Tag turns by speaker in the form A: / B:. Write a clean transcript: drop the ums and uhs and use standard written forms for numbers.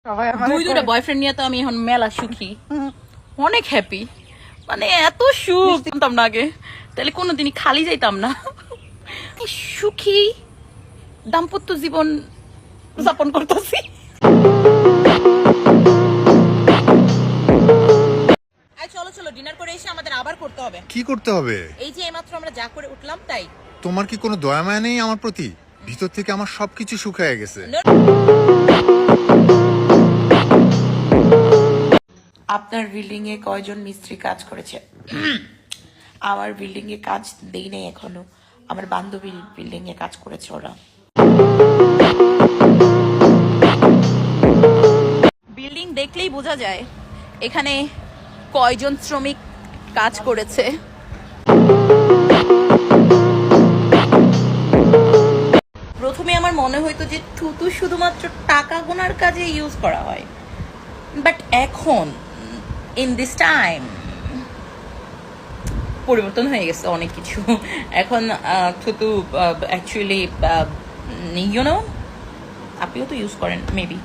A: দুইটা বয়ফ্রেন্ড নিয়ে তো আমি এখন মেলা সুখী, অনেক হ্যাপি। মানে এত সুখ জানতাম না আগে, তাহলে কোনোদিনই খালি যাইতাম না। সুখী দাম্পত্য জীবন যাপন করতেছি। চলো চলো, ডিনার করে এসে আমাদের আবার করতে হবে।
B: কি করতে হবে?
A: এই যে এইমাত্র আমরা যা করে উঠলাম তাই।
B: তোমার কি কোনো দয়া মায়া নেই আমার প্রতি? ভিতর থেকে আমার সবকিছু শুকিয়ে গেছে।
A: আপনার বিল্ডিং এ কয়জন মিস্ত্রি কাজ করেছে? আমার বিল্ডিং এ কাজ দেই নাই এখনো, আমার বান্ধবীর বিল্ডিং এ কাজ করেছে ওরা। বিল্ডিং দেখলেই বোঝা যায় এখানে কয়জন শ্রমিক কাজ করেছে। প্রথমে আমার মনে হইতো যে থুতু শুধুমাত্র টাকা গোনার কাজে ইউজ করা হয়, বাট এখন ইন দিস টাইম পরিবর্তন হয়ে গেছে অনেক কিছু। এখন থুতু অ্যাকচুয়ালি ইউ নো, আপনিও তো ইউজ করেন মেবি।